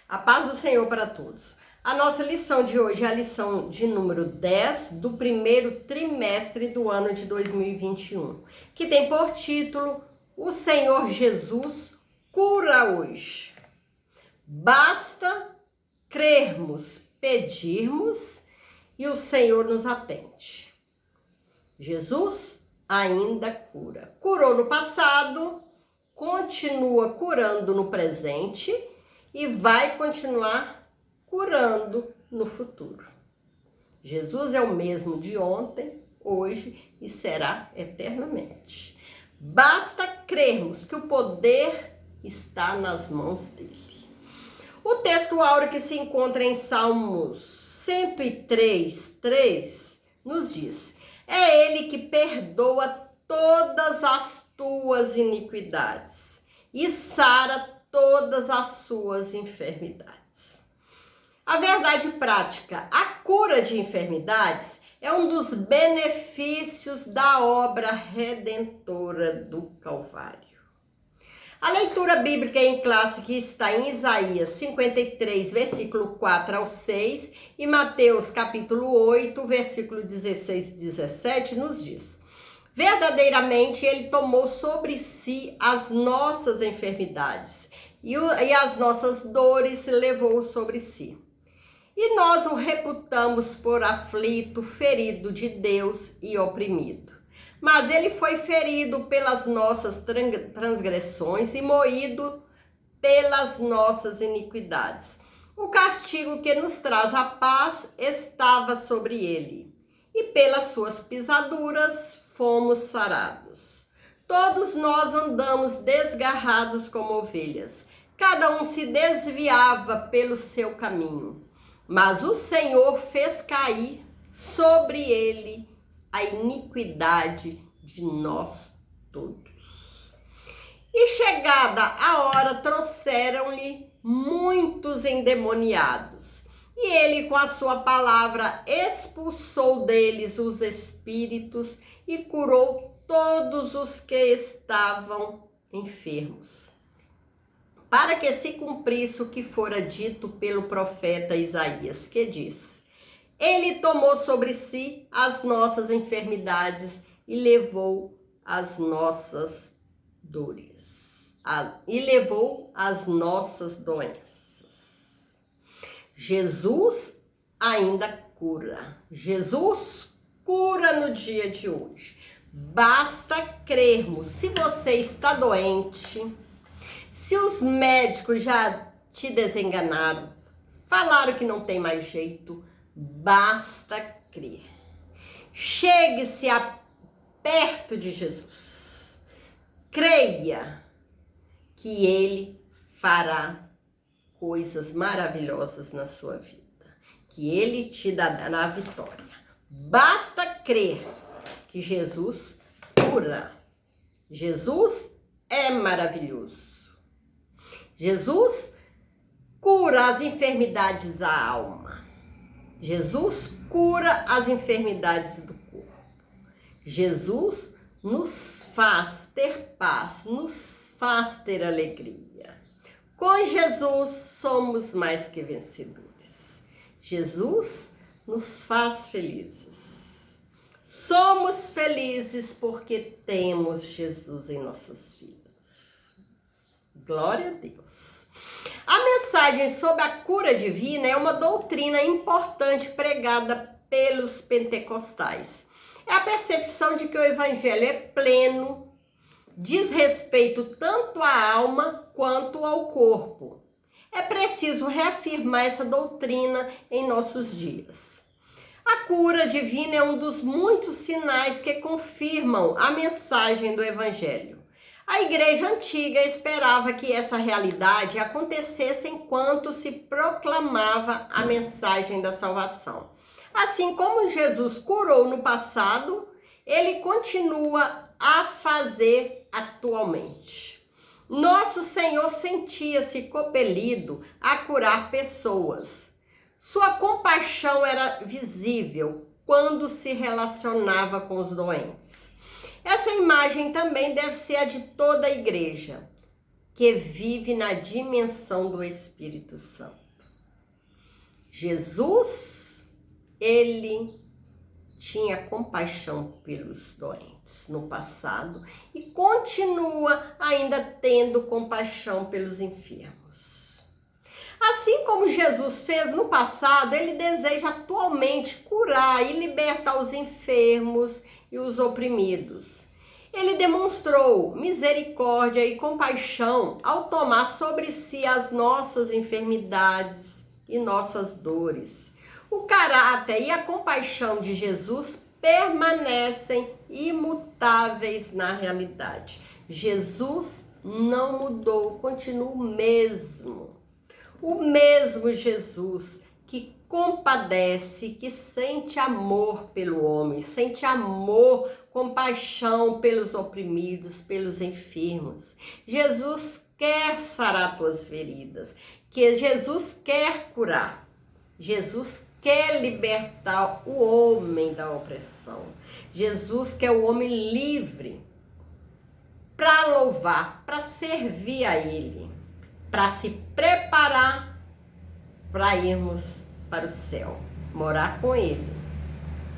A paz do Senhor para todos. A nossa lição de hoje é a lição de número 10 do primeiro trimestre do ano de 2021, que tem por título: O Senhor Jesus cura hoje. Basta crermos, pedirmos e o Senhor nos atende. Jesus ainda cura. Curou no passado, continua curando no presente e vai continuar curando no futuro. Jesus é o mesmo de ontem, hoje e será eternamente. Basta crermos que o poder está nas mãos dele. O texto áureo que se encontra em Salmos 103:3 nos diz: é ele que perdoa todas as tuas iniquidades e sara todas as suas enfermidades. A verdade prática, a cura de enfermidades é um dos benefícios da obra redentora do Calvário. A leitura bíblica em classe que está em Isaías 53, versículo 4 ao 6 e Mateus capítulo 8, versículo 16 e 17 nos diz: verdadeiramente ele tomou sobre si as nossas enfermidades e as nossas dores levou sobre si. E nós o reputamos por aflito, ferido de Deus e oprimido. Mas ele foi ferido pelas nossas transgressões e moído pelas nossas iniquidades. O castigo que nos traz a paz estava sobre ele, e pelas suas pisaduras fomos sarados. Todos nós andamos desgarrados como ovelhas, cada um se desviava pelo seu caminho. Mas o Senhor fez cair sobre ele a iniquidade de nós todos. E chegada a hora, trouxeram-lhe muitos endemoniados. E ele, com a sua palavra, expulsou deles os espíritos e curou todos os que estavam enfermos, para que se cumprisse o que fora dito pelo profeta Isaías, que diz: ele tomou sobre si as nossas enfermidades e levou as nossas dores, e levou as nossas doenças. Jesus ainda cura. Jesus cura no dia de hoje. Basta crermos. Se você está doente, se os médicos já te desenganaram, falaram que não tem mais jeito, basta crer. Chegue-se perto de Jesus. Creia que ele fará coisas maravilhosas na sua vida, que ele te dará a vitória. Basta crer que Jesus cura. Jesus é maravilhoso. Jesus cura as enfermidades da alma. Jesus cura as enfermidades do corpo. Jesus nos faz ter paz, nos faz ter alegria. Com Jesus somos mais que vencedores. Jesus nos faz felizes. Somos felizes porque temos Jesus em nossas vidas. Glória a Deus. A mensagem sobre a cura divina é uma doutrina importante pregada pelos pentecostais. É a percepção de que o evangelho é pleno, diz respeito tanto à alma quanto ao corpo. É preciso reafirmar essa doutrina em nossos dias. A cura divina é um dos muitos sinais que confirmam a mensagem do evangelho. A igreja antiga esperava que essa realidade acontecesse enquanto se proclamava a mensagem da salvação. Assim como Jesus curou no passado, ele continua a fazer atualmente. Nosso Senhor sentia-se compelido a curar pessoas. Sua compaixão era visível quando se relacionava com os doentes. Essa imagem também deve ser a de toda a igreja. que vive na dimensão do Espírito Santo. Jesus, ele tinha compaixão pelos doentes no passado e continua ainda tendo compaixão pelos enfermos. Assim como Jesus fez no passado, ele deseja atualmente curar e libertar os enfermos e os oprimidos. Ele demonstrou misericórdia e compaixão ao tomar sobre si as nossas enfermidades e nossas dores. O caráter e a compaixão de Jesus permanecem imutáveis na realidade. Jesus não mudou, continua o mesmo. O mesmo Jesus que compadece, que sente amor pelo homem, sente amor, compaixão pelos oprimidos, pelos enfermos. Jesus quer sarar tuas feridas, que Jesus quer curar. Jesus quer libertar o homem da opressão. Jesus quer o homem livre para louvar, para servir a Ele, para se preparar para irmos para o céu, morar com Ele,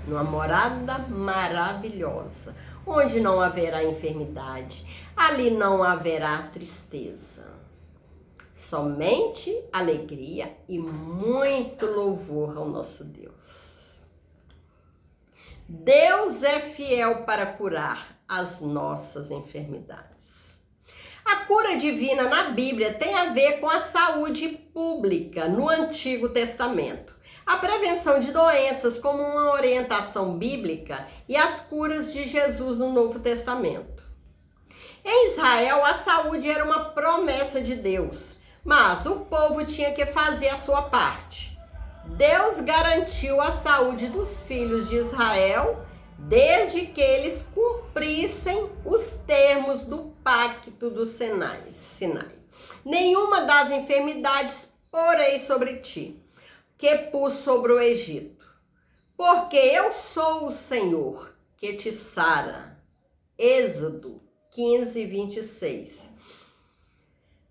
numa morada maravilhosa, onde não haverá enfermidade, ali não haverá tristeza, somente alegria e muito louvor ao nosso Deus. Deus é fiel para curar as nossas enfermidades. A cura divina na Bíblia tem a ver com a saúde pública no Antigo Testamento, a prevenção de doenças como uma orientação bíblica e as curas de Jesus no Novo Testamento. Em Israel, a saúde era uma promessa de Deus, mas o povo tinha que fazer a sua parte. Deus garantiu a saúde dos filhos de Israel desde que eles cumprissem os termos do pacto do Sinai. Nenhuma das enfermidades porei sobre ti, que pus sobre o Egito, porque eu sou o Senhor que te sara. Êxodo 15, 26.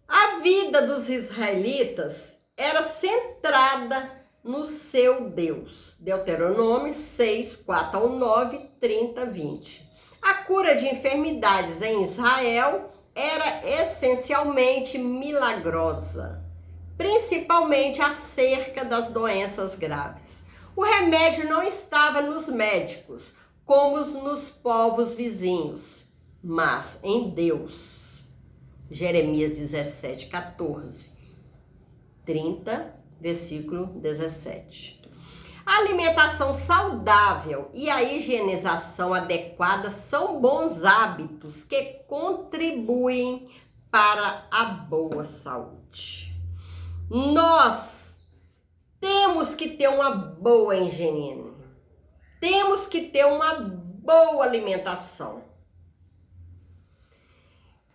A vida dos israelitas era centrada no seu Deus. Deuteronômio 6, 4 ao 9, 30, 20. A cura de enfermidades em Israel era essencialmente milagrosa, principalmente acerca das doenças graves. O remédio não estava nos médicos, como nos povos vizinhos, mas em Deus. Jeremias 17, 14, 30, versículo 17. A alimentação saudável e a higienização adequada são bons hábitos que contribuem para a boa saúde. Nós temos que ter uma boa higiene, temos que ter uma boa alimentação.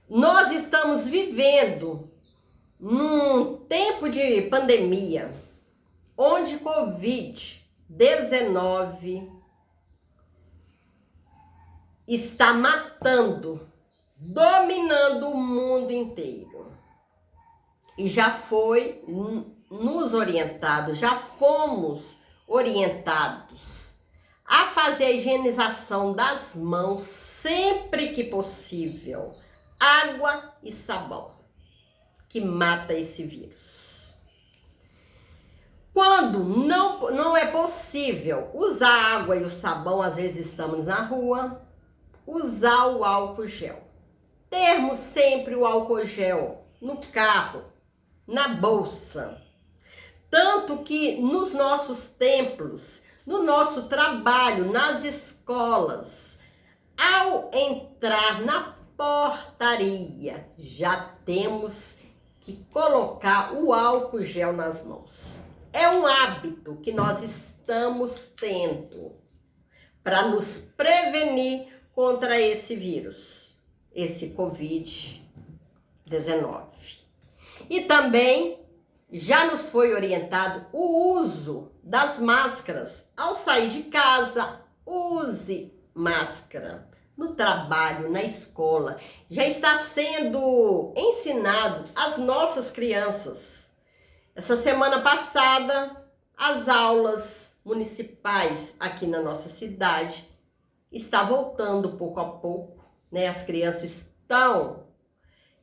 Nós estamos vivendo num tempo de pandemia, onde Covid-19 está matando, dominando o mundo inteiro. E já foi nos orientado, já fomos orientados a fazer a higienização das mãos sempre que possível. Água e sabão, que mata esse vírus. Quando não é possível usar a água e o sabão, às vezes estamos na rua, usar o álcool gel. Termos sempre o álcool gel no carro, na bolsa. Tanto que nos nossos templos, no nosso trabalho, nas escolas, ao entrar na portaria, já temos que colocar o álcool gel nas mãos. É um hábito que nós estamos tendo para nos prevenir contra esse vírus, esse Covid-19. E também já nos foi orientado o uso das máscaras. Ao sair de casa, use máscara. no trabalho, na escola, já está sendo ensinado às nossas crianças. Essa semana passada, as aulas municipais aqui na nossa cidade está voltando pouco a pouco, né? As crianças estão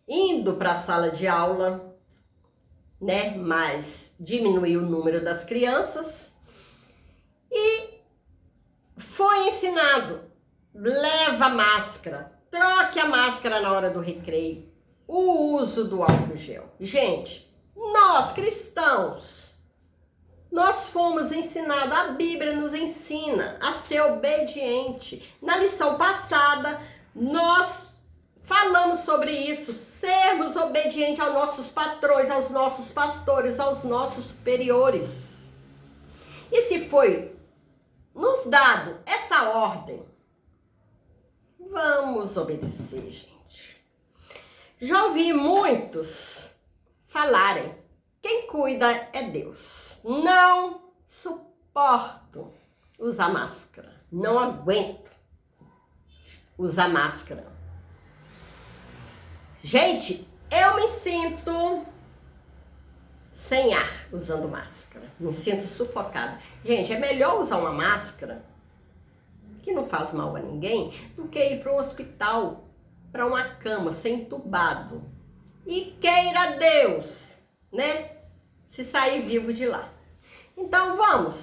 indo para a sala de aula, né? Mas diminuiu o número das crianças e foi ensinado: leva a máscara, troque a máscara na hora do recreio, o uso do álcool gel. Gente, nós cristãos, nós fomos ensinados, a Bíblia nos ensina a ser obediente. Na lição passada, nós falamos sobre isso, sermos obedientes aos nossos patrões, aos nossos pastores, aos nossos superiores. E se foi nos dado essa ordem, vamos obedecer, gente. Já ouvi muitos falarem: quem cuida é Deus. Não suporto usar máscara. Não aguento usar máscara. Gente, eu me sinto sem ar usando máscara. Me sinto sufocada. Gente, é melhor usar uma máscara que não faz mal a ninguém do que ir para um hospital, para uma cama, ser entubado. E queira Deus, né? Se sair vivo de lá. Então vamos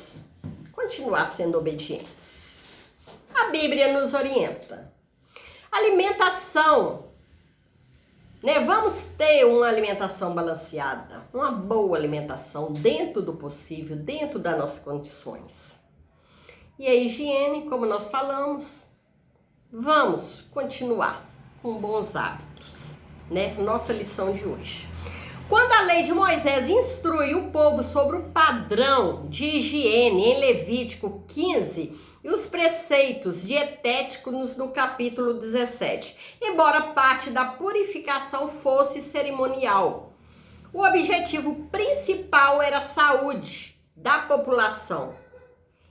continuar sendo obedientes. A Bíblia nos orienta. Alimentação, né? Vamos ter uma alimentação balanceada, uma boa alimentação dentro do possível, dentro das nossas condições. E a higiene, como nós falamos, vamos continuar com bons hábitos, né? Nossa lição de hoje. Quando a lei de Moisés instrui o povo sobre o padrão de higiene em Levítico 15 e os preceitos dietéticos no capítulo 17, embora parte da purificação fosse cerimonial, o objetivo principal era a saúde da população.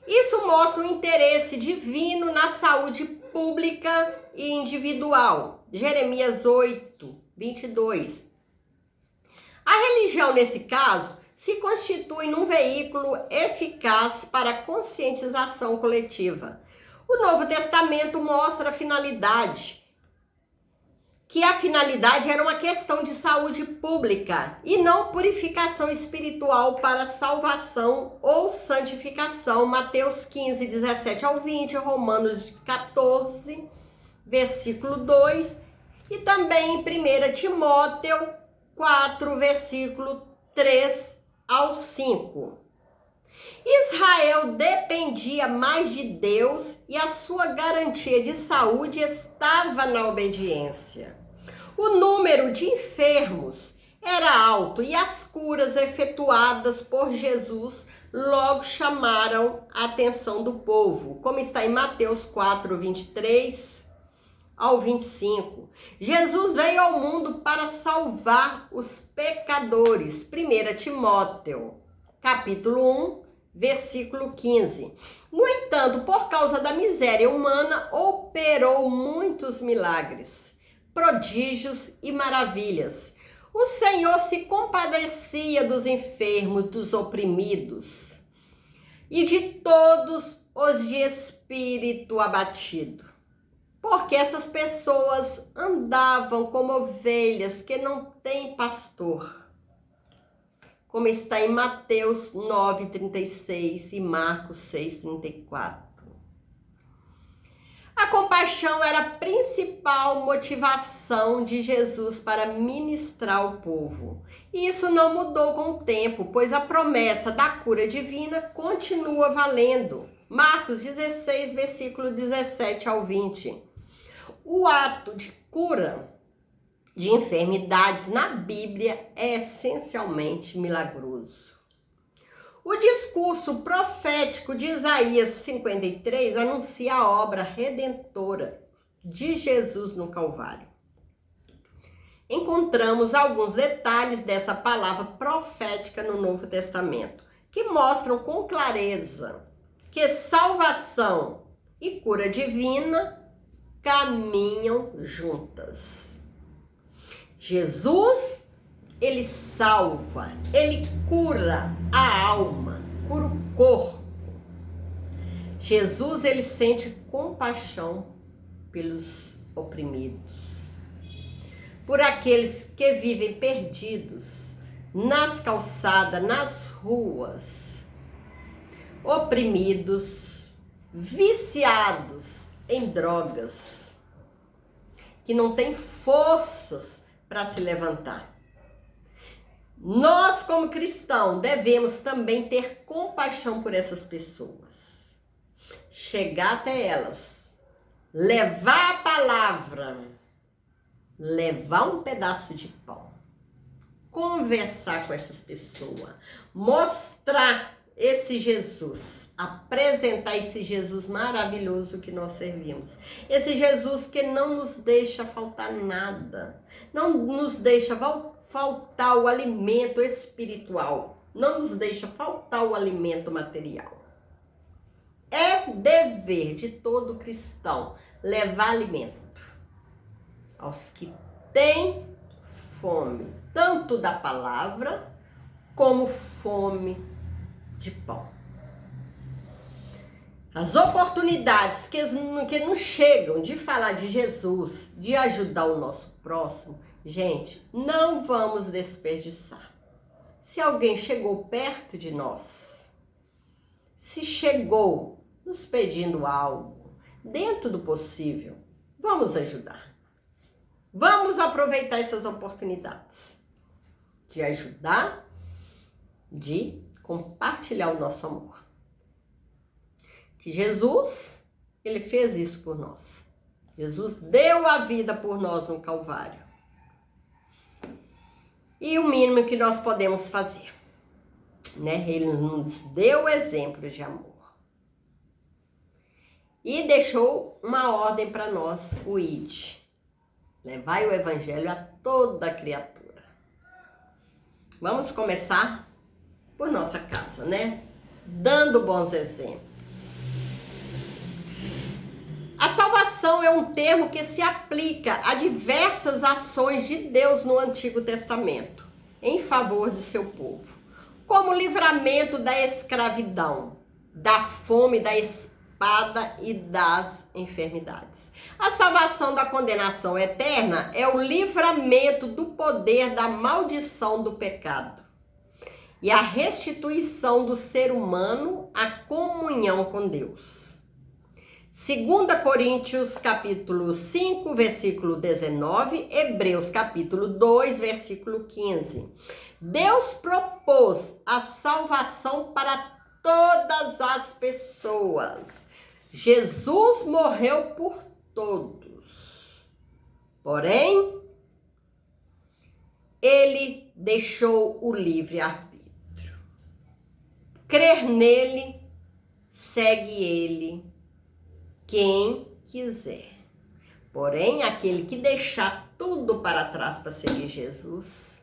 Isso mostra o interesse divino na saúde pública e individual. Jeremias 8, 22. A religião, nesse caso, se constitui num veículo eficaz para a conscientização coletiva. O Novo Testamento mostra a finalidade, que a finalidade era uma questão de saúde pública e não purificação espiritual para salvação ou santificação. Mateus 15, 17 ao 20, Romanos 14, versículo 2 e também em 1 Timóteo 4, versículo 3 ao 5. Israel dependia mais de Deus e a sua garantia de saúde estava na obediência. O número de enfermos era alto e as curas efetuadas por Jesus logo chamaram a atenção do povo, como está em Mateus 4, 23 ao 25. Jesus veio ao mundo para salvar os pecadores. 1 Timóteo, capítulo 1, versículo 15. No entanto, por causa da miséria humana, operou muitos milagres, prodígios e maravilhas. O Senhor se compadecia dos enfermos, dos oprimidos e de todos os de espírito abatido. Porque essas pessoas andavam como ovelhas que não têm pastor. Como está em Mateus 9:36 e Marcos 6:34. A compaixão era a principal motivação de Jesus para ministrar ao povo. E isso não mudou com o tempo, pois a promessa da cura divina continua valendo. Marcos 16, versículo 17 ao 20. O ato de cura de enfermidades na Bíblia é essencialmente milagroso. O discurso profético de Isaías 53 anuncia a obra redentora de Jesus no Calvário. Encontramos alguns detalhes dessa palavra profética no Novo Testamento, que mostram com clareza que salvação e cura divina caminham juntas. Jesus, ele salva, ele cura a alma, cura o corpo. Jesus, ele sente compaixão pelos oprimidos, por aqueles que vivem perdidos nas calçadas, nas ruas, oprimidos, viciados em drogas, que não têm forças para se levantar. Nós, como cristãos, devemos também ter compaixão por essas pessoas, chegar até elas, levar a palavra, levar um pedaço de pão, conversar com essas pessoas, mostrar esse Jesus, apresentar esse Jesus maravilhoso que nós servimos. Esse Jesus que não nos deixa faltar nada, não nos deixa faltar o alimento espiritual, não nos deixa faltar o alimento material. É dever de todo cristão levar alimento aos que têm fome, tanto da palavra como fome de pão. As oportunidades que nos chegam de falar de Jesus, de ajudar o nosso próximo, gente, não vamos desperdiçar. Se alguém chegou perto de nós, se chegou nos pedindo algo, dentro do possível, vamos ajudar. Vamos aproveitar essas oportunidades de ajudar, de compartilhar o nosso amor. Que Jesus, ele fez isso por nós. Jesus deu a vida por nós no Calvário. E o mínimo que nós podemos fazer, né? Ele nos deu exemplo de amor. E deixou uma ordem para nós, o ide. Levai o evangelho a toda criatura. Vamos começar por nossa casa, né? Dando bons exemplos. A salvação é um termo que se aplica a diversas ações de Deus no Antigo Testamento, em favor de seu povo, como o livramento da escravidão, da fome, da espada e das enfermidades. A salvação da condenação eterna é o livramento do poder da maldição do pecado e a restituição do ser humano à comunhão com Deus. 2 Coríntios capítulo 5, versículo 19, Hebreus capítulo 2, versículo 15. Deus propôs a salvação para todas as pessoas. Jesus morreu por todos. Porém, ele deixou o livre-arbítrio. Crer nele, segue ele quem quiser. Porém, aquele que deixar tudo para trás para seguir Jesus,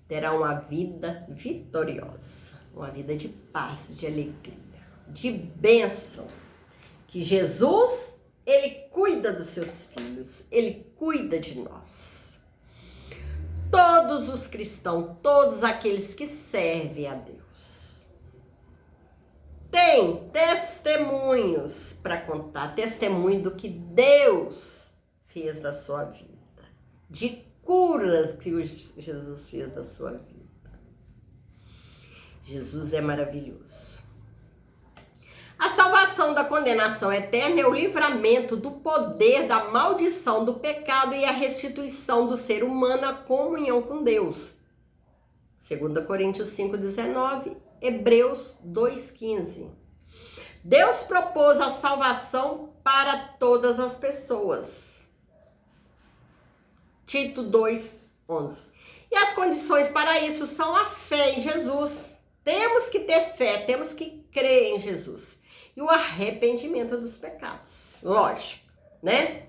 terá uma vida vitoriosa, uma vida de paz, de alegria, de bênção. Que Jesus, ele cuida dos seus filhos, ele cuida de nós. Todos os cristãos, todos aqueles que servem a Deus, tem testemunhos para contar, testemunho do que Deus fez da sua vida, de curas que Jesus fez da sua vida. Jesus é maravilhoso. A salvação da condenação eterna é o livramento do poder da maldição do pecado e a restituição do ser humano à comunhão com Deus. 2 Coríntios 5,19, Hebreus 2,15. Deus propôs a salvação para todas as pessoas. Tito 2,11. E as condições para isso são a fé em Jesus. Temos que ter fé, temos que crer em Jesus. E o arrependimento dos pecados. Lógico, né?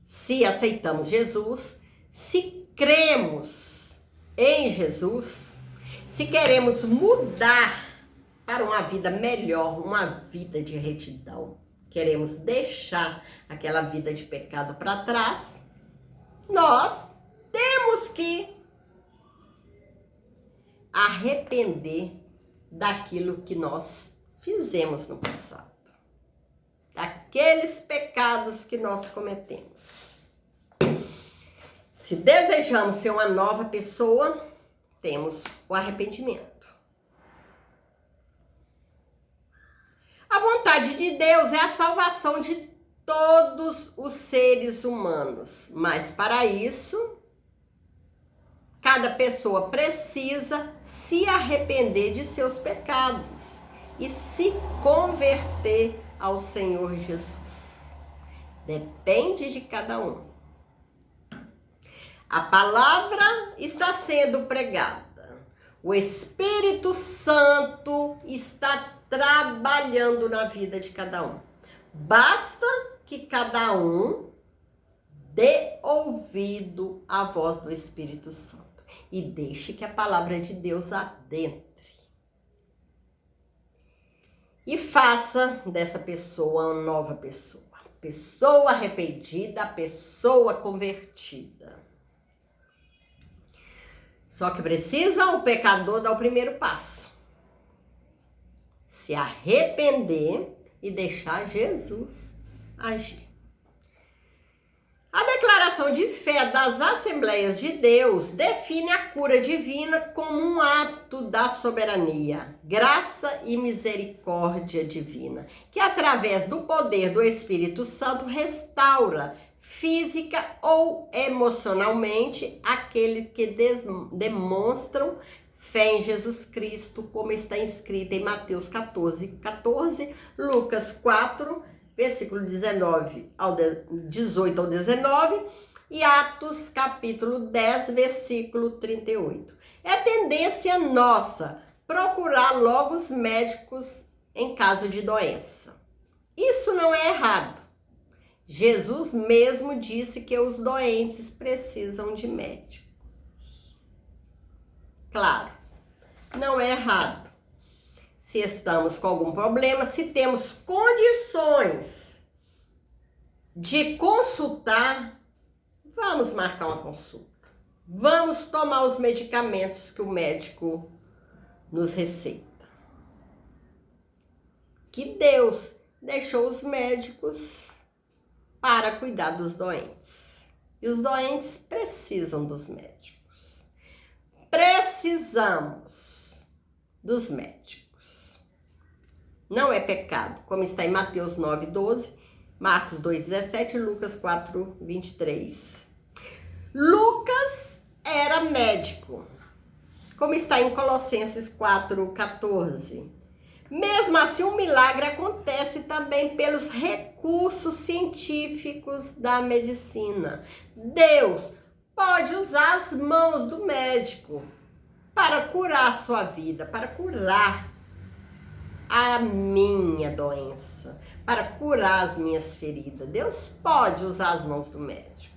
Se aceitamos Jesus, se cremos em Jesus, se queremos mudar para uma vida melhor, uma vida de retidão, queremos deixar aquela vida de pecado para trás, nós temos que arrepender daquilo que nós fizemos no passado, daqueles pecados que nós cometemos. Se desejamos ser uma nova pessoa, temos o arrependimento. A vontade de Deus é a salvação de todos os seres humanos, mas para isso, cada pessoa precisa se arrepender de seus pecados e se converter ao Senhor Jesus. Depende de cada um. A palavra está sendo pregada. O Espírito Santo está trabalhando na vida de cada um. Basta que cada um dê ouvido à voz do Espírito Santo e deixe que a palavra de Deus adentre. E faça dessa pessoa uma nova pessoa. Pessoa arrependida, pessoa convertida. Só que precisa o pecador dar o primeiro passo. Se arrepender e deixar Jesus agir. A declaração de fé das Assembleias de Deus define a cura divina como um ato da soberania, graça e misericórdia divina, que através do poder do Espírito Santo restaura física ou emocionalmente aqueles que demonstram fé em Jesus Cristo, como está escrito em Mateus 14, Lucas 4, versículo 18 ao 19 e Atos capítulo 10, versículo 38. É tendência nossa procurar logo os médicos em caso de doença. Isso não é errado. Jesus mesmo disse que os doentes precisam de médicos. Claro, não é errado. Se estamos com algum problema, se temos condições de consultar, vamos marcar uma consulta. Vamos tomar os medicamentos que o médico nos receita. Que Deus deixou os médicos para cuidar dos doentes. E os doentes precisam dos médicos. Precisamos dos médicos. Não é pecado, como está em Mateus 9:12, Marcos 2:17 e Lucas 4:23. Lucas era médico, como está em Colossenses 4:14. Mesmo assim, o milagre acontece também pelos recursos científicos da medicina. Deus pode usar as mãos do médico para curar a sua vida, para curar a minha doença, para curar as minhas feridas. Deus pode usar as mãos do médico.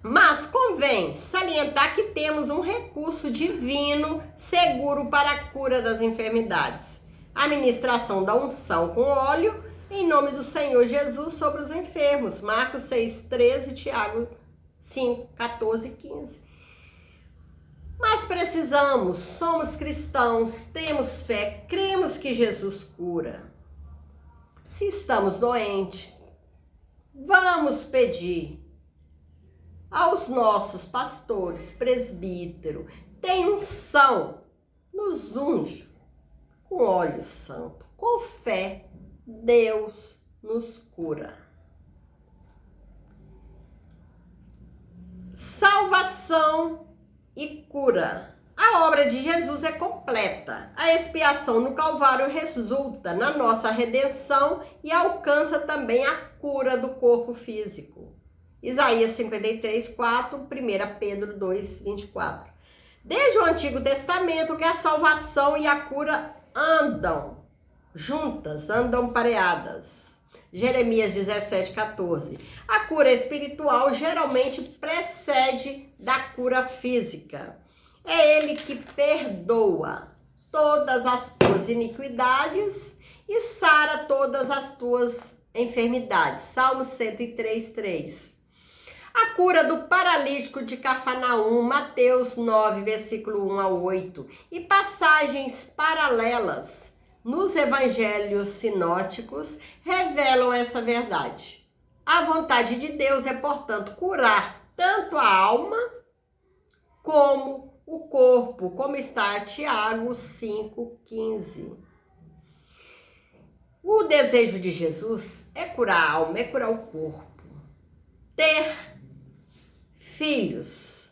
Mas convém salientar que temos um recurso divino seguro para a cura das enfermidades. A ministração da unção com óleo em nome do Senhor Jesus sobre os enfermos. Marcos 6:13, Tiago 5:14 e 15. Mas precisamos, somos cristãos, temos fé, cremos que Jesus cura. Se estamos doentes, vamos pedir aos nossos pastores, presbíteros, tem unção, nos unge com óleo santo, com fé, Deus nos cura. Salvação e cura. A obra de Jesus é completa. A expiação no Calvário resulta na nossa redenção e alcança também a cura do corpo físico. Isaías 53:4, 1 Pedro 2:24. Desde o Antigo Testamento que a salvação e a cura andam juntas, andam pareadas. Jeremias 17:14. A cura espiritual geralmente precede da cura física. É Ele que perdoa todas as tuas iniquidades e sara todas as tuas enfermidades. Salmo 103:3. A cura do paralítico de Cafarnaum, Mateus 9, versículo 1 a 8. E passagens paralelas nos evangelhos sinóticos revelam essa verdade. A vontade de Deus é, portanto, curar tanto a alma como o corpo, como está Tiago 5,15. O desejo de Jesus é curar a alma, é curar o corpo. Ter filhos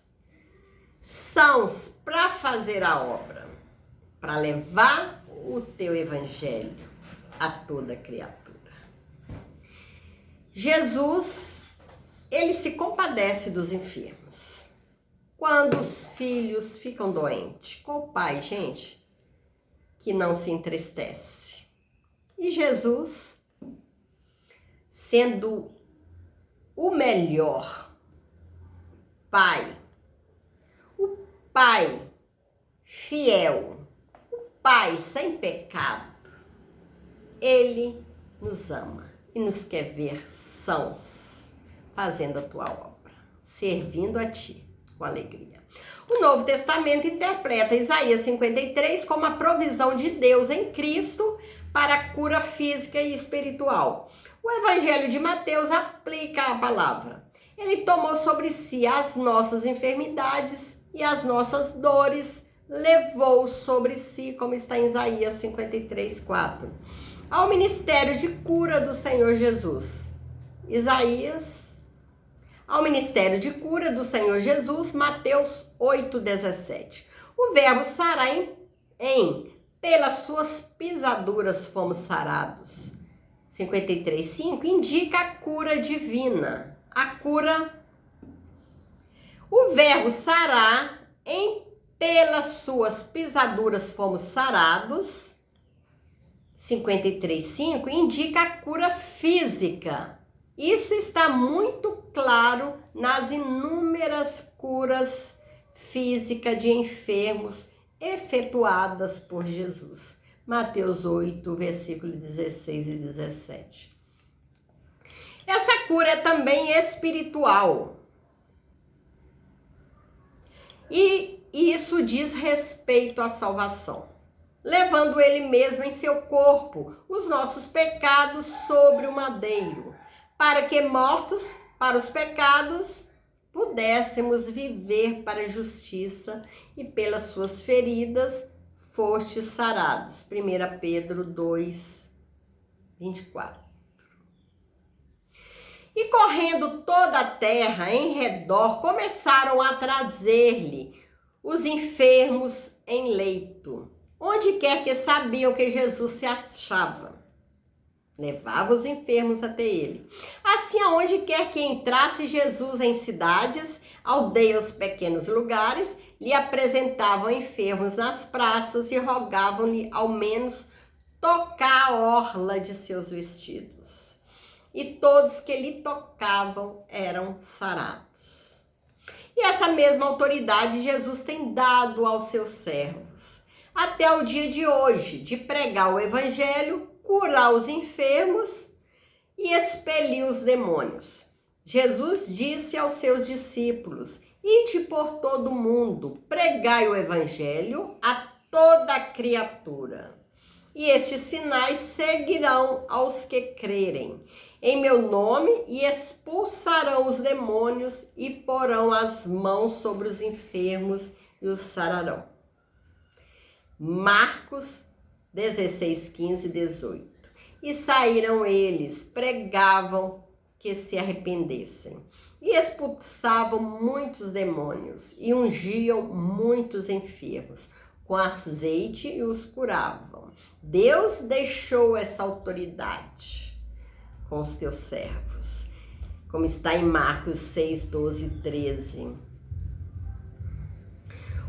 são para fazer a obra, para levar o teu evangelho a toda criatura. Jesus, ele se compadece dos enfermos. Quando os filhos ficam doentes, qual pai, gente, que não se entristece? E Jesus, sendo o melhor pai, o pai fiel, o pai sem pecado, ele nos ama e nos quer ver sãos, fazendo a tua obra, servindo a ti com alegria. O Novo Testamento interpreta Isaías 53 como a provisão de Deus em Cristo para a cura física e espiritual. O Evangelho de Mateus aplica a palavra. Ele tomou sobre si as nossas enfermidades e as nossas dores, levou sobre si, como está em Isaías 53:4. Ao ministério de cura do Senhor Jesus. Ao ministério de cura do Senhor Jesus, Mateus 8:17. O verbo sarar pelas suas pisaduras fomos sarados. 53:5 indica a cura divina. O verbo sarar pelas suas pisaduras fomos sarados. 53:5 indica a cura física. Isso está muito claro nas inúmeras curas físicas de enfermos efetuadas por Jesus. Mateus 8, versículo 16 e 17. Essa cura é também espiritual. E isso diz respeito à salvação. Levando ele mesmo em seu corpo os nossos pecados sobre o madeiro, para que, mortos para os pecados, pudéssemos viver para a justiça, e pelas suas feridas fostes sarados. 1 Pedro 2, 24. E correndo toda a terra em redor, começaram a trazer-lhe os enfermos em leito, onde quer que sabiam que Jesus se achava. Levava os enfermos até ele. Assim, aonde quer que entrasse Jesus em cidades, aldeias, pequenos lugares, lhe apresentavam enfermos nas praças e rogavam-lhe ao menos tocar a orla de seus vestidos. E todos que lhe tocavam eram sarados. E essa mesma autoridade Jesus tem dado aos seus servos, até o dia de hoje, de pregar o evangelho, curar os enfermos e expelir os demônios. Jesus disse aos seus discípulos: ide por todo o mundo, pregai o evangelho a toda criatura. E estes sinais seguirão aos que crerem em meu nome, e expulsarão os demônios e porão as mãos sobre os enfermos e os sararão. Marcos 16, 15 e 18. E saíram eles, pregavam que se arrependessem, e expulsavam muitos demônios, e ungiam muitos enfermos com azeite e os curavam. Deus deixou essa autoridade com os teus servos, como está em Marcos 6, 12 e 13.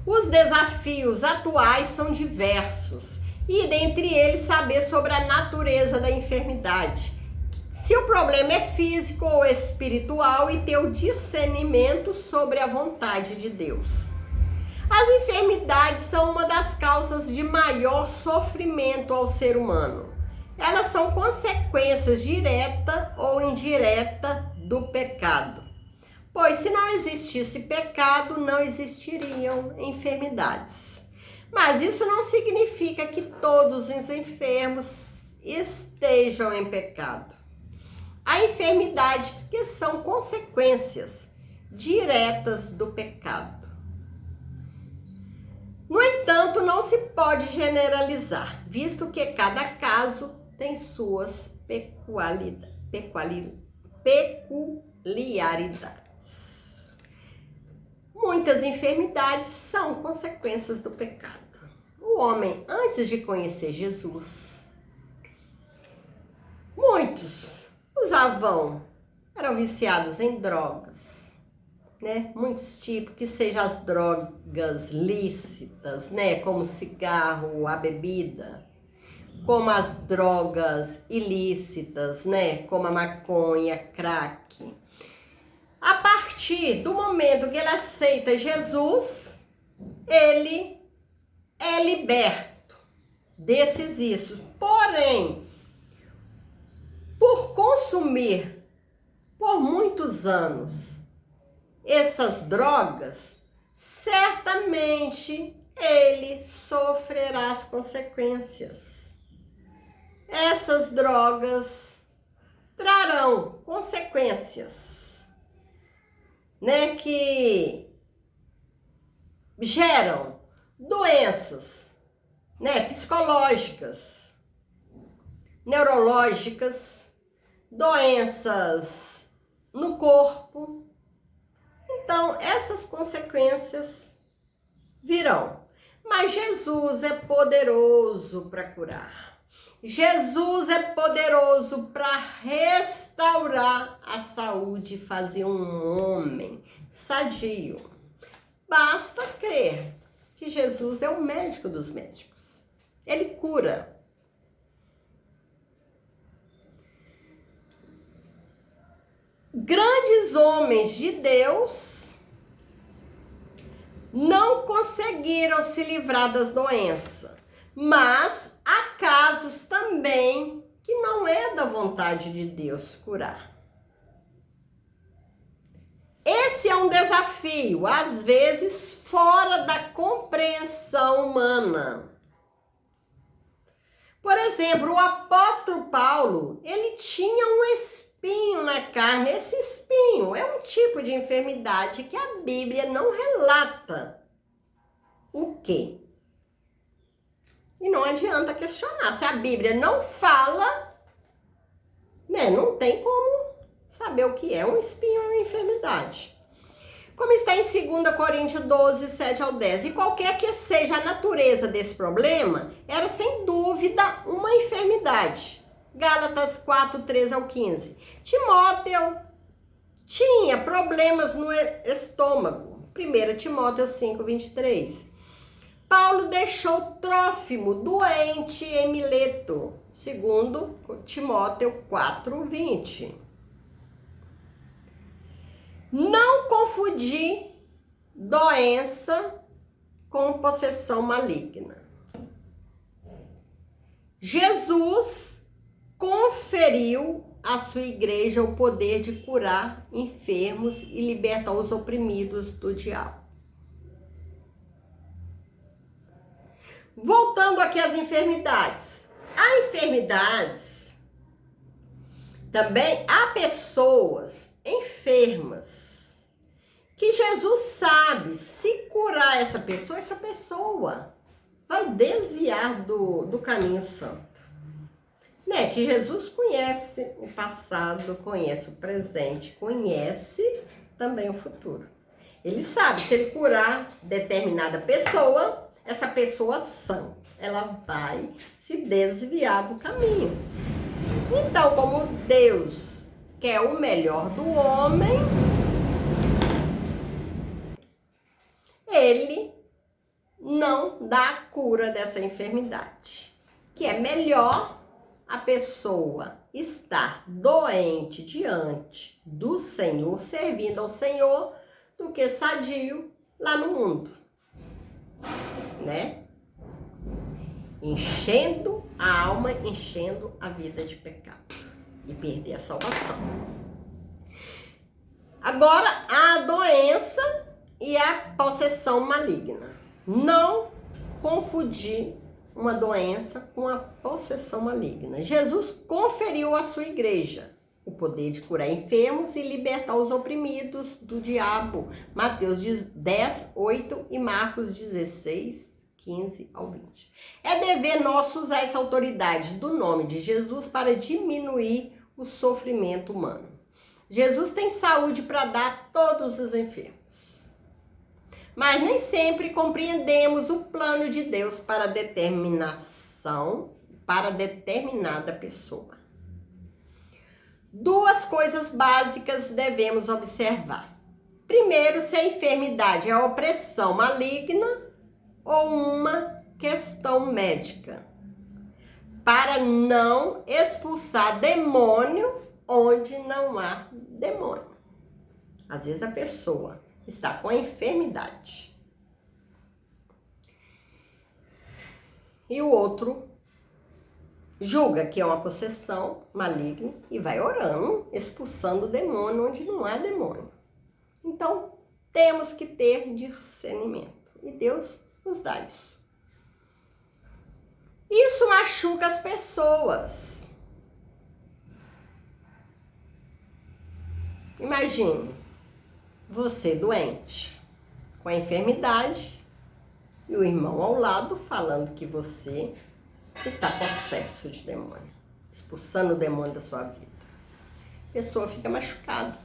Os desafios atuais são diversos, e dentre eles saber sobre a natureza da enfermidade, se o problema é físico ou espiritual, e ter o discernimento sobre a vontade de Deus. As enfermidades são uma das causas de maior sofrimento ao ser humano. Elas são consequências direta ou indireta do pecado. Pois se não existisse pecado, não existiriam enfermidades. Mas isso não significa que todos os enfermos estejam em pecado. Há enfermidades que são consequências diretas do pecado. No entanto, não se pode generalizar, visto que cada caso tem suas peculiaridades. Muitas enfermidades são consequências do pecado. O homem, antes de conhecer Jesus, muitos eram viciados em drogas, né? Muitos tipos, que sejam as drogas lícitas, né? Como o cigarro, a bebida, como as drogas ilícitas, né? Como a maconha, crack. A partir do momento que ele aceita Jesus, ele é liberto desses vícios. Porém, por consumir por muitos anos essas drogas, certamente ele sofrerá as consequências. Essas drogas trarão consequências, né, que geram doenças, né, psicológicas, neurológicas, doenças no corpo. Então, essas consequências virão. Mas Jesus é poderoso para curar. Jesus é poderoso para restaurar a saúde e fazer um homem sadio. Basta crer que Jesus é o médico dos médicos. Ele cura. Grandes homens de Deus não conseguiram se livrar das doenças, mas há casos também que não é da vontade de Deus curar. Esse é um desafio, às vezes fora da compreensão humana. Por exemplo, o apóstolo Paulo, ele tinha um espinho na carne. Esse espinho é um tipo de enfermidade que a Bíblia não relata o quê? E não adianta questionar. Se a Bíblia não fala, né, não tem como saber o que é um espinho ou uma enfermidade. Como está em 2 Coríntios 12, 7 ao 10. E qualquer que seja a natureza desse problema, era sem dúvida uma enfermidade. Gálatas 4, 13 ao 15. Timóteo tinha problemas no estômago. 1 Timóteo 5, 23. Paulo deixou Trófimo doente em Mileto, 2 Timóteo 4, 20. Não confundir doença com possessão maligna. Jesus conferiu à sua igreja o poder de curar enfermos e libertar os oprimidos do diabo. Voltando aqui às enfermidades. Há enfermidades, também há pessoas enfermas, que Jesus sabe, se curar essa pessoa vai desviar do caminho santo. Né? Que Jesus conhece o passado, conhece o presente, conhece também o futuro. Ele sabe, se ele curar determinada pessoa, essa pessoa sã, ela vai se desviar do caminho. Então, como Deus quer o melhor do homem, ele não dá a cura dessa enfermidade. Que é melhor a pessoa estar doente diante do Senhor, servindo ao Senhor, do que sadio lá no mundo, né? Enchendo a alma enchendo a vida de pecado e perder a salvação. Agora, a doença e a possessão maligna. Não confundir uma doença com a possessão maligna. Jesus conferiu à sua igreja o poder de curar enfermos e libertar os oprimidos do diabo. Mateus 10, 8 e Marcos 16, 15 ao 20. É dever nosso usar essa autoridade do nome de Jesus para diminuir o sofrimento humano. Jesus tem saúde para dar a todos os enfermos. Mas nem sempre compreendemos o plano de Deus para determinada pessoa. Duas coisas básicas devemos observar. Primeiro, se a enfermidade é opressão maligna ou uma questão médica, para não expulsar demônio onde não há demônio. Às vezes a pessoa está com a enfermidade e o outro julga que é uma possessão maligna e vai orando, expulsando o demônio onde não há demônio. Então, temos que ter discernimento e Deus nos dá isso. Isso machuca as pessoas. Imagine você doente, com a enfermidade, e o irmão ao lado falando que você está possesso de demônio, expulsando o demônio da sua vida. A pessoa fica machucada.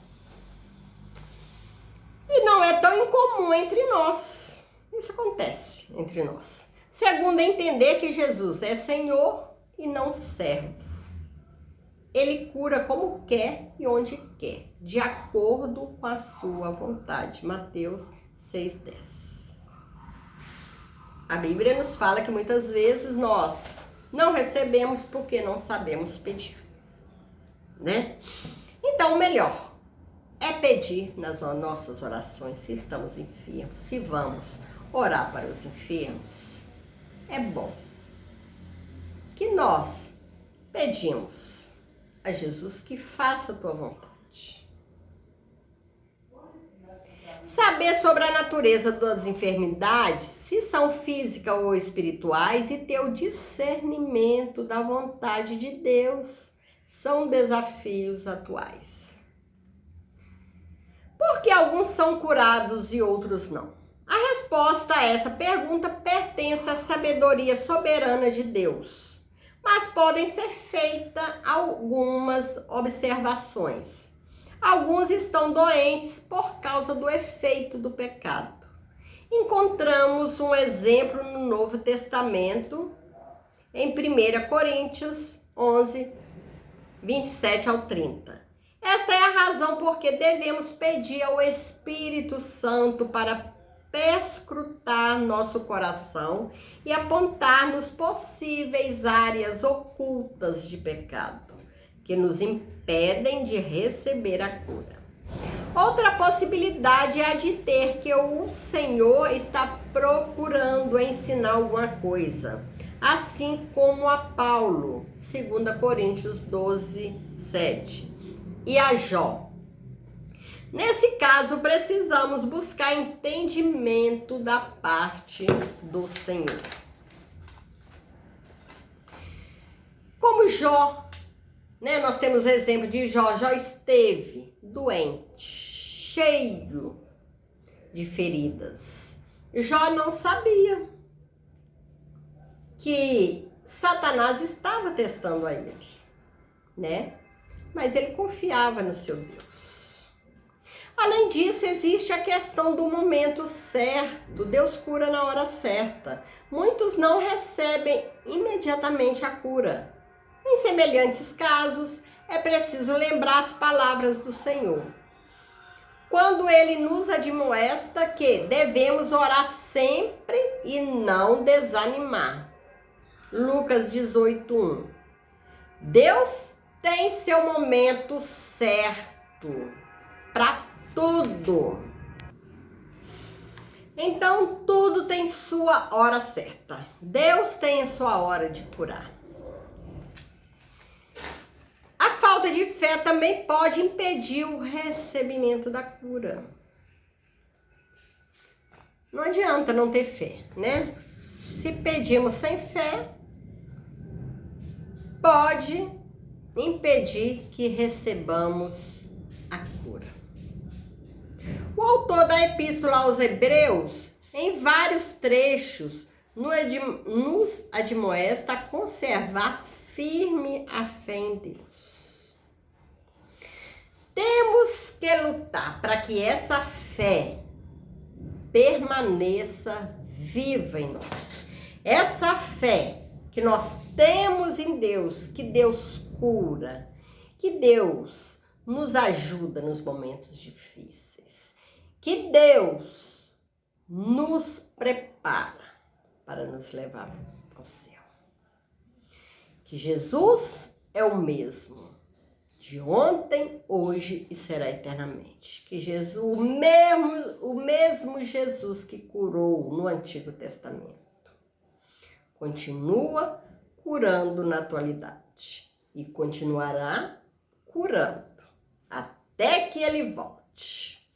E não é tão incomum entre nós. Isso acontece entre nós. Segundo, entender que Jesus é Senhor e não servo. Ele cura como quer e onde quer, de acordo com a sua vontade. Mateus 6,10. A Bíblia nos fala que muitas vezes nós não recebemos porque não sabemos pedir, né? Então, o melhor é pedir nas nossas orações, se estamos enfermos, se vamos orar para os enfermos. É bom que nós pedimos a Jesus que faça a tua vontade. Saber sobre a natureza das enfermidades, se são físicas ou espirituais, e ter o discernimento da vontade de Deus, são desafios atuais. Por que alguns são curados e outros não? A resposta a essa pergunta pertence à sabedoria soberana de Deus, mas podem ser feitas algumas observações. Alguns estão doentes por causa do efeito do pecado. Encontramos um exemplo no Novo Testamento, em 1 Coríntios 11, 27 ao 30. Esta é a razão porque devemos pedir ao Espírito Santo para perscrutar nosso coração e apontar-nos possíveis áreas ocultas de pecado que nos impedem de receber a cura. Outra possibilidade é a de ter que o Senhor está procurando ensinar alguma coisa, assim como a Paulo, 2 Coríntios 12, 7, e a Jó. Nesse caso, precisamos buscar entendimento da parte do Senhor. Como Jó, nós temos o exemplo de Jó. Jó esteve doente, cheio de feridas. Jó não sabia que Satanás estava testando a ele, Mas ele confiava no seu Deus. Além disso, existe a questão do momento certo. Deus cura na hora certa. Muitos não recebem imediatamente a cura. Em semelhantes casos, é preciso lembrar as palavras do Senhor, quando Ele nos admoesta que devemos orar sempre e não desanimar. Lucas 18:1. Deus tem seu momento certo para tudo. Então, tudo tem sua hora certa. Deus tem a sua hora de curar. falta de fé também pode impedir o recebimento da cura. Não adianta não ter fé, né? Se pedimos sem fé, pode impedir que recebamos a cura. O autor da Epístola aos Hebreus, em vários trechos, nos admoesta a conservar firme a fé em Deus. Temos que lutar para que essa fé permaneça viva em nós. Essa fé que nós temos em Deus, que Deus cura, que Deus nos ajuda nos momentos difíceis, que Deus nos prepara para nos levar ao céu. Que Jesus é o mesmo de ontem, hoje e será eternamente. Que Jesus, o mesmo Jesus que curou no Antigo Testamento, continua curando na atualidade e continuará curando até que ele volte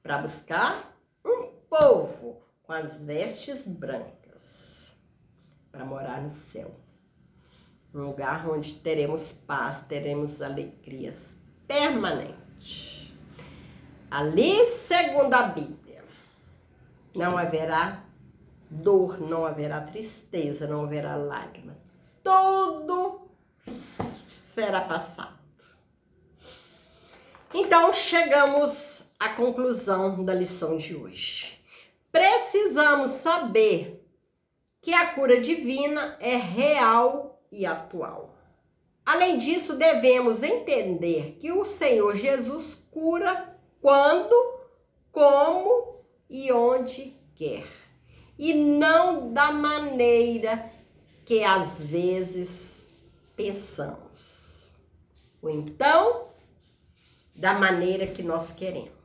para buscar um povo com as vestes brancas para morar no céu. Um lugar onde teremos paz, teremos alegrias permanentes. Ali, segundo a Bíblia, não haverá dor, não haverá tristeza, não haverá lágrima. Tudo será passado. Então, chegamos à conclusão da lição de hoje. Precisamos saber que a cura divina é real e atual. Além disso, devemos entender que o Senhor Jesus cura quando, como e onde quer. E não da maneira que às vezes pensamos. Ou então, da maneira que nós queremos.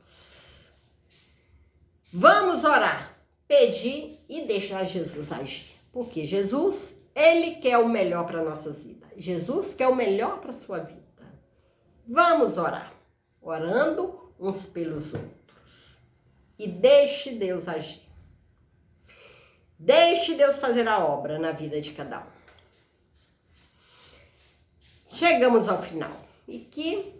Vamos orar, pedir e deixar Jesus agir. Porque Jesus, Ele quer o melhor para nossas vidas. Jesus quer o melhor para a sua vida. Vamos orar, orando uns pelos outros. E deixe Deus agir. Deixe Deus fazer a obra na vida de cada um. Chegamos ao final. E que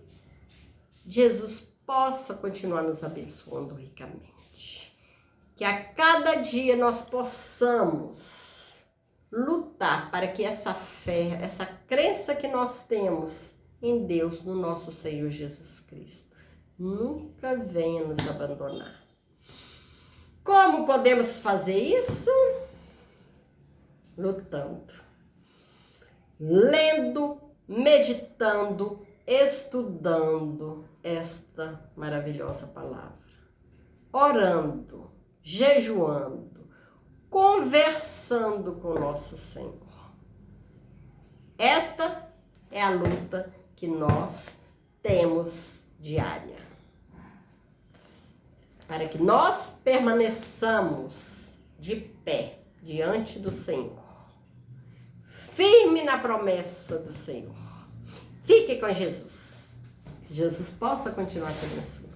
Jesus possa continuar nos abençoando ricamente. Que a cada dia nós possamos lutar para que essa fé, essa crença que nós temos em Deus, no nosso Senhor Jesus Cristo, nunca venha nos abandonar. Como podemos fazer isso? Lutando, lendo, meditando, estudando esta maravilhosa palavra, orando, jejuando, conversando com nosso Senhor. Esta é a luta que nós temos diária. Para que nós permaneçamos de pé diante do Senhor, firme na promessa do Senhor. Fique com Jesus. Que Jesus possa continuar te abençoando.